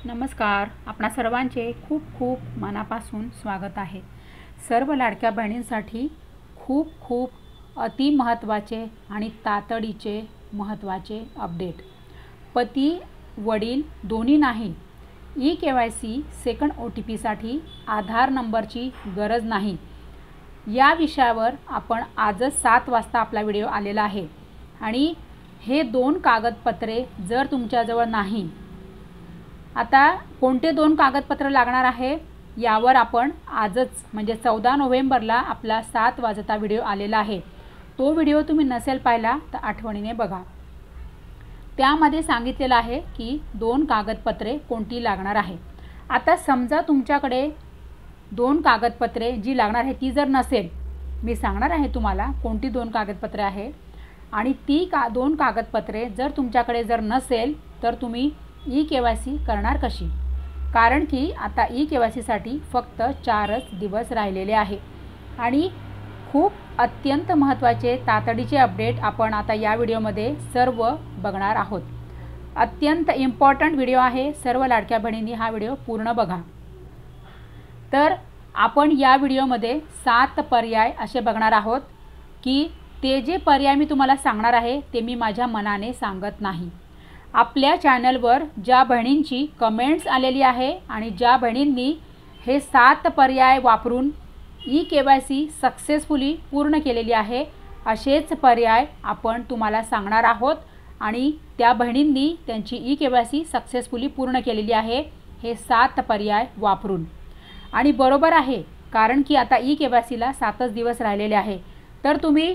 नमस्कार. आपणा सर्वांचे खूप खूप मनापासून स्वागत आहे. सर्व लाडक्या बहिणींसाठी खूप खूप अति महत्त्वाचे आणि तातडीचे महत्त्वाचे अपडेट. पती वडील दोन्ही नाही, EKYC सेकंड OTPसाठी आधार नंबरची गरज नाही, या विषयावर आपण आजच 7 वाजता आपला व्हिडिओ आलेला आहे. आणि हे 2 कागदपत्रे जर तुमच्याजवळ नाही, आता कोणते 2 कागदपत्र लागणार आहे यावर आपण आजच म्हणजे 14 नोव्हेंबरला आपला 7 वाजता व्हिडिओ आलेला आहे. तो व्हिडिओ तुम्ही नसेल पाहिला तर आठवणीने बघा. त्यामध्ये सांगितलेलं आहे की 2 कागदपत्रे कोणती लागणार आहे. आता समजा तुमच्याकडे 2 कागदपत्रे जी लागणार आहे ती जर नसेल, मी सांगणार आहे तुम्हाला कोणती 2 कागदपत्रे आहे. आणि ती 2 कागदपत्रे जर तुमच्याकडे जर नसेल तर तुम्ही EKYC करणार कशी. कारण की आता EKYCसाठी फक्त 4च दिवस राहिलेले आहे. आणि खूप अत्यंत महत्त्वाचे तातडीचे अपडेट आपण आता या व्हिडिओमध्ये सर्व बघणार आहोत. अत्यंत इम्पॉर्टंट व्हिडिओ आहे. सर्व लाडक्या बहिणींनी हा व्हिडिओ पूर्ण बघा. तर आपण या व्हिडिओमध्ये 7 पर्याय असे बघणार आहोत की ते जे पर्याय मी तुम्हाला सांगणार आहे ते मी माझ्या मनाने सांगत नाही. आपल्या चॅनलवर ज्या बहिणींची कमेंट्स आलेली आहे आणि ज्या बहिणींनी हे 7 पर्याय वापरून EKYC सक्सेसफुली पूर्ण केलेली आहे, असेच पर्याय आपण तुम्हाला सांगणार आहोत. आणि त्या बहिणींनी त्यांची EKYC सक्सेसफुली पूर्ण केलेली आहे हे 7 पर्याय वापरून. आणि बरोबर आहे, कारण की आता EKYCला 7च दिवस राहिलेले आहे. तर तुम्ही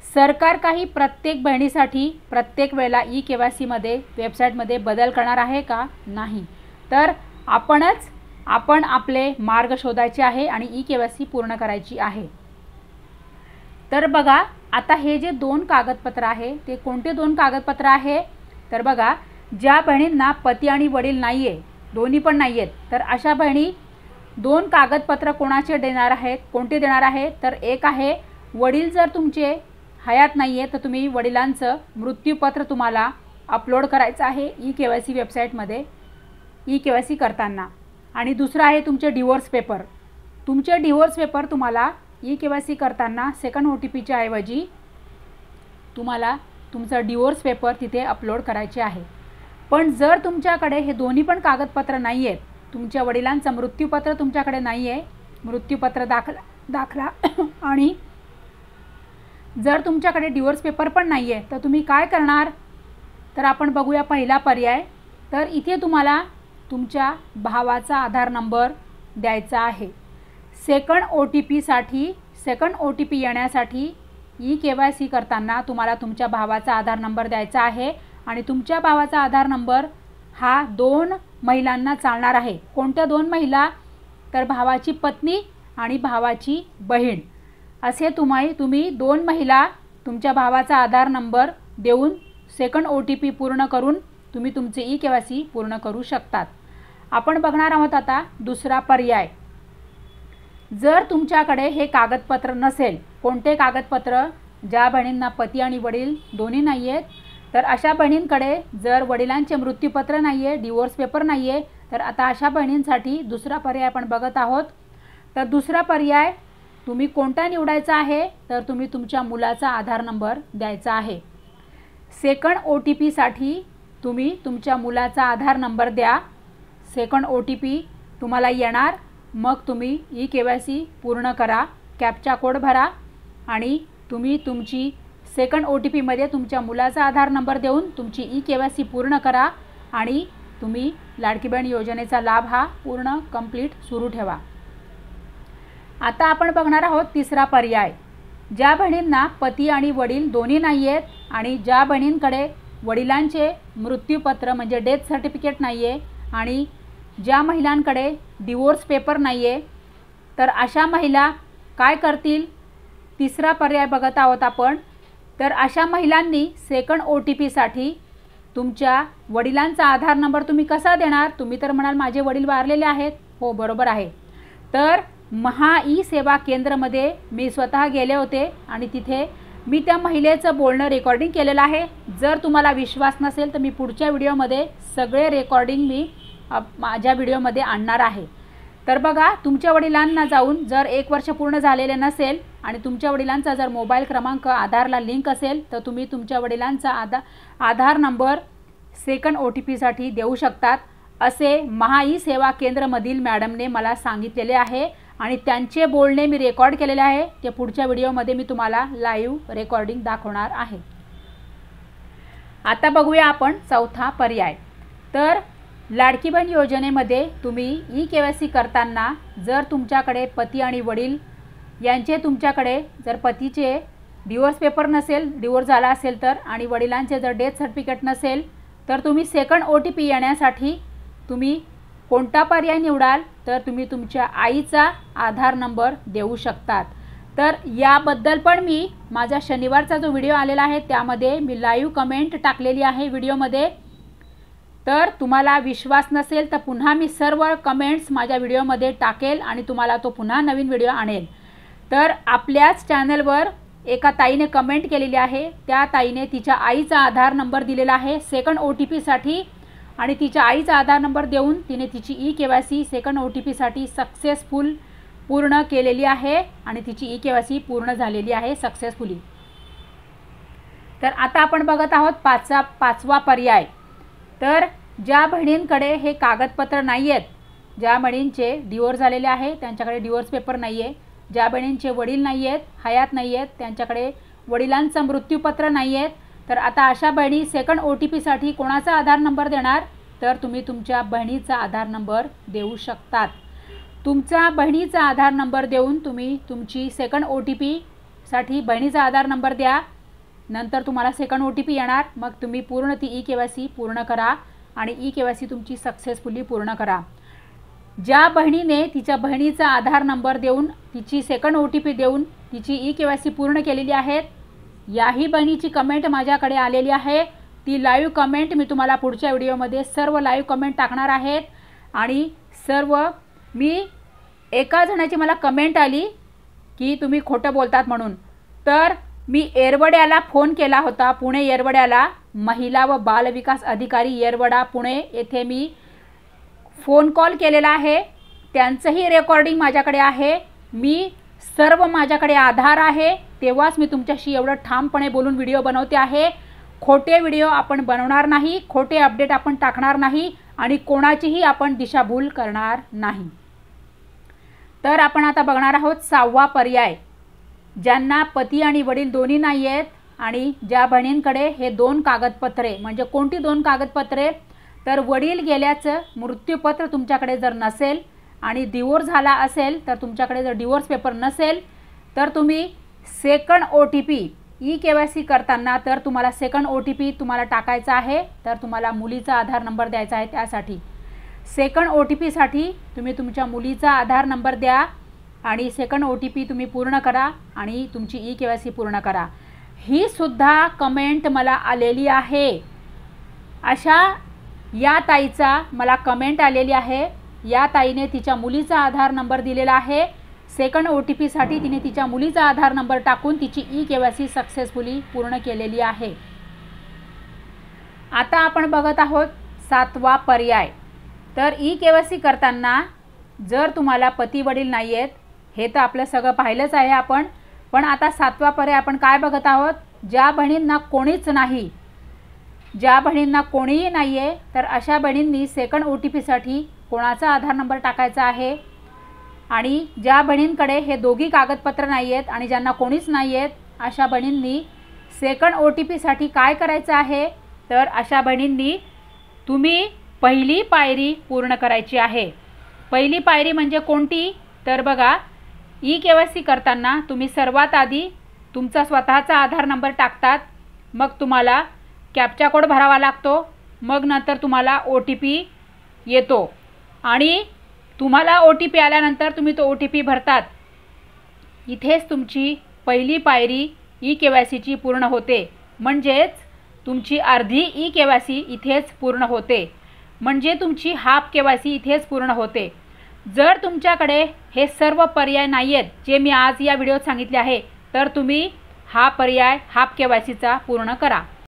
सरकार काही प्रत्येक बहिणीसाठी प्रत्येक वेळेला EKYCमध्ये वेबसाईटमध्ये बदल करणार आहे का? नाही. तर आपण आपले मार्ग शोधायचे आहे आणि EKYC पूर्ण करायची आहे. तर बघा, आता हे जे 2 कागदपत्र आहे ते कोणते 2 कागदपत्र आहे. तर बघा, ज्या बहिणींना पती आणि वडील नाही आहे, दोन्ही पण नाही आहेत, तर अशा बहिणी 2 कागदपत्र कोणाचे देणार आहेत, कोणते देणार आहे. तर एक आहे, वडील जर तुमचे हयात नाही आहे तर तुम्ही वडिलांचं मृत्यूपत्र तुम्हाला अपलोड करायचं आहे EKYC वेबसाईटमध्ये EKYC करताना. आणि दुसरं आहे तुमचे डिवोर्स पेपर. तुमचे डिवोर्स पेपर तुम्हाला EKYC करताना सेकंड OTPच्या ऐवजी तुम्हाला तुमचं डिवोर्स पेपर तिथे अपलोड करायचे आहे. पण जर तुमच्याकडे हे दोन्ही पण कागदपत्र नाही आहेत, तुमच्या वडिलांचं मृत्यूपत्र तुमच्याकडे नाही आहे, मृत्यूपत्र दाखला आणि जर तुमच्याकडे डिवोर्स पेपर पण नाही आहे, तर तुम्ही काय करणार. तर आपण बघूया पहिला पर्याय. तर इथे तुम्हाला तुमच्या भावाचा आधार नंबर द्यायचा आहे. सेकंड OTP येण्यासाठी EKYC करताना तुम्हाला तुमच्या भावाचा आधार नंबर द्यायचा आहे. आणि तुमच्या भावाचा आधार नंबर हा 2 महिलांना चालणार आहे. कोणत्या 2 महिला? तर भावाची पत्नी आणि भावाची बहीण असे तुम्ही 2 महिला तुमच्या भावाचा आधार नंबर देऊन सेकंड OTP पूर्ण करून तुम्ही तुमचे EKYC पूर्ण करू शकतात. आपण बघणार आहोत आता दुसरा पर्याय. जर तुमच्याकडे हे कागदपत्र नसेल, कोणते कागदपत्र? ज्या बहिणींना पती आणि वडील दोन्ही नाही आहेत, तर अशा बहिणींकडे जर वडिलांचे मृत्यूपत्र नाही आहे, डिवोर्स पेपर नाही आहे, तर आता अशा बहिणींसाठी दुसरा पर्याय आपण बघत आहोत. तर दुसरा पर्याय तुम्ही कोणता निवडायचा आहे. तर तुम्ही तुमच्या मुलाचा आधार नंबर द्यायचा आहे. सेकंड OTPसाठी तुम्ही तुमच्या मुलाचा आधार नंबर द्या. सेकंड OTP तुम्हाला येणार, मग तुम्ही EKYC पूर्ण करा, कॅप्चा कोड भरा आणि तुम्ही तुमची सेकंड OTPमध्ये तुमच्या मुलाचा आधार नंबर देऊन तुमची EKYC पूर्ण करा आणि तुम्ही लाडकी बहीण योजनेचा लाभ हा पूर्ण कंप्लीट सुरू ठेवा. आता आपण बघणार आहोत तिसरा पर्याय. ज्या बहिणींना पती आणि वडील दोन्ही नाही आहेत आणि ज्या बहिणींकडे वडिलांचे मृत्यूपत्र म्हणजे डेथ सर्टिफिकेट नाही आहे आणि ज्या महिलांकडे डिवोर्स पेपर नाही आहे, तर अशा महिला काय करतील. तिसरा पर्याय बघत आहोत आपण. तर अशा महिलांनी सेकंड OTPसाठी तुमच्या वडिलांचा आधार नंबर तुम्ही कसा देणार. तुम्ही तर म्हणाल माझे वडील वारलेले आहेत. हो, बरोबर आहे. तर महा-ई-सेवा केंद्रामध्ये मी स्वतः गेले होते आणि तिथे मी त्या महिलेचं बोलणं रेकॉर्डिंग केलेलं आहे. जर तुम्हाला विश्वास नसेल तर मी पुढच्या व्हिडिओमध्ये सगळे रेकॉर्डिंग मी माझ्या व्हिडिओमध्ये आणणार आहे। तर बघा, तुमच्या वडिलांना जाऊन जर 1 वर्ष पूर्ण झालेले नसेल आणि तुमच्या वडिलांचा जर मोबाईल क्रमांक आधारला लिंक असेल तर तुम्ही तुमच्या वडिलांचा आधार नंबर सेकंड OTPसाठी देऊ शकतात, असे महाई सेवा केंद्रमधील मॅडमने मला सांगितलेले आहे आणि त्यांचे बोलणे मी रेकॉर्ड केलेले आहे। ते पुढच्या व्हिडिओमध्ये मी तुम्हाला लाईव्ह रेकॉर्डिंग दाखवणार आहे। आता बघूया आपण चौथा पर्याय। तर लाडकी बहीण योजनेमध्ये तुम्ही eKYC करताना जर तुमच्याकडे पती आणि वडील यांचे तुमच्याकडे जर पतीचे डिवोर्स पेपर नसेल, डिवोर्स झाला असेल तर, आणि वडिलांचे जर डेथ सर्टिफिकेट नसेल तर तुम्ही सेकंड OTP येण्यासाठी तुम्ही कोणता पर्याय निवडाल तर तुम्ही तुमच्या आईचा आधार नंबर देऊ शकतात। तर याबद्दल पण मी माझा शनिवारचा जो व्हिडिओ आलेला आहे त्यामध्ये मी लाईव्ह कमेंट टाकलेली आहे व्हिडिओमध्ये। तर तुम्हाला विश्वास नसेल तर पुन्हा मी सर्व कमेंट्स माझ्या व्हिडिओमध्ये टाकेल आणि तुम्हाला तो पुन्हा नवीन व्हिडिओ आणेल। तर आपल्याच चॅनलवर एका ताईने कमेंट केलेली आहे, त्या ताईने तिच्या आईचा आधार नंबर दिलेला आहे सेकंड OTPसाठी आणि तिच्या आईचा आधार नंबर देऊन तिने तिची eKYC सेकंड OTPसाठी सक्सेसफुल पूर्ण केलेली आहे आणि तिची eKYC पूर्ण झालेली आहे सक्सेसफुली। तर आता आपण बघत आहोत पाचवा पर्याय। तर ज्या बहिणींकडे हे कागदपत्र नाही आहेत, ज्या बहिणींचे डिवोर्स झालेले आहे त्यांच्याकडे डिवोर्स पेपर नाही आहे, ज्या बहिणींचे वडील नाही आहेत, हयात नाही आहेत, त्यांच्याकडे वडिलांचं मृत्यूपत्र नाही आहेत, तर आता अशा बहिणी सेकंड OTPसाठी कोणाचा आधार नंबर देणार तर तुम्ही तुमच्या बहिणीचा आधार नंबर देऊ शकतात। तुमचा बहिणीचा आधार नंबर देऊन तुम्ही तुमची सेकंड OTPसाठी बहिणीचा आधार नंबर द्या, नंतर तुम्हाला सेकंड OTP येणार, मग तुम्ही पूर्ण ती eKYC पूर्ण करा आणि eKYC तुमची सक्सेसफुली पूर्ण करा। ज्या बहिणीने तिच्या बहिणीचा आधार नंबर देऊन तिची सेकंड OTP देऊन तिची eKYC पूर्ण केलेली आहे, याही बहिणीची कमेंट माझ्याकडे आलेली आहे। ती लाईव्ह कमेंट मी तुम्हाला पुढच्या व्हिडिओमध्ये सर्व लाईव्ह कमेंट टाकणार आहेत आणि सर्व मी एका जणाची मला कमेंट आली की तुम्ही खोटं बोलतात म्हणून, तर मी येरवड्याला फोन केला होता, पुणे येरवड्याला महिला व बाल विकास अधिकारी येरवडा पुणे येथे मी फोन कॉल केलेला आहे, त्यांचंही रेकॉर्डिंग माझ्याकडे आहे। मी सर्व माझ्याकडे आधार आहे, तेव्हाच मी तुमच्याशी एवढं ठामपणे बोलून व्हिडिओ बनवते आहे। खोटे व्हिडिओ आपण बनवणार नाही, खोटे अपडेट आपण टाकणार नाही आणि कोणाचीही आपण दिशाभूल करणार नाही। तर आपण आता बघणार आहोत सहावा पर्याय। ज्यांना पती आणि वडील दोन्ही नाही आहेत आणि ज्या बहिणींकडे हे 2 कागदपत्रे, म्हणजे कोणती 2 कागदपत्रे तर वडील गेल्याचं मृत्यूपत्र तुमच्याकडे जर नसेल आणि डिवोर्स झाला असेल तर तुमच्याकडे जर डिवोर्स पेपर नसेल तर तुम्ही सेकंड OTP eKYC करताना तर तुम्हाला सेकंड OTP तुम्हाला टाकायचा आहे, तर तुम्हाला मुलीचा आधार नंबर द्यायचा आहे। त्यासाठी सेकंड OTPसाठी तुम्ही तुमच्या मुलीचा आधार नंबर द्या आणि सेकंड OTP तुम्ही पूर्ण करा आणि तुमची eKYC पूर्ण करा। ही सुद्धा कमेंट मला आलेली आहे, अशा या ताईचा मला कमेंट आलेली आहे। या ताईने तिच्या मुलीचा आधार नंबर दिलेला आहे, सेकंड OTPसाठी तिने तिच्या मुलीचा आधार नंबर टाकून तिची eKYC सक्सेसफुली पूर्ण केलेली आहे। आता आपण बघत आहोत 7वा पर्याय। तर eKYC करताना जर तुम्हाला पती वडील नाही आहेत, हे तर आपलं सगळं पाहिलंच आहे आपण, पण आता 7वा पर्याय आपण काय बघत आहोत, ज्या बहिणींना कोणीच नाही, ज्या बहिणींना कोणीही नाही आहे तर अशा बहिणींनी सेकंड OTPसाठी कोणाचा आधार नंबर टाकायचा आहे आणि ज्या बहिणींकडे हे दोघी कागदपत्र नाही आहेत आणि ज्यांना कोणीच नाही आहेत अशा बहिणींनी सेकंड OTPसाठी काय करायचं आहे तर अशा बहिणींनी तुम्ही पहिली पायरी पूर्ण करायची आहे। पहिली पायरी म्हणजे कोणती तर बघा, eKYC करताना तुम्ही सर्वात आधी तुमचा स्वतःचा आधार नंबर टाकतात, मग तुम्हाला कॅप्चा कोड भरावा लागतो, मग नंतर तुम्हाला OTP येतो आणि तुम्हाला OTP आल्यानंतर तुम्ही तो OTP भरतात। इथेच तुमची पहिली पायरी eKYCची पूर्ण होते, म्हणजेच तुमची अर्धी eKYC इथेच पूर्ण होते, म्हणजे तुमची हाफ KYC इथेच पूर्ण होते। जर तुमच्याकडे हे सर्व पर्याय नाही आहेत जे मी आज या व्हिडिओत सांगितले आहे तर तुम्ही हा पर्याय हाफ KYCचा पूर्ण करा।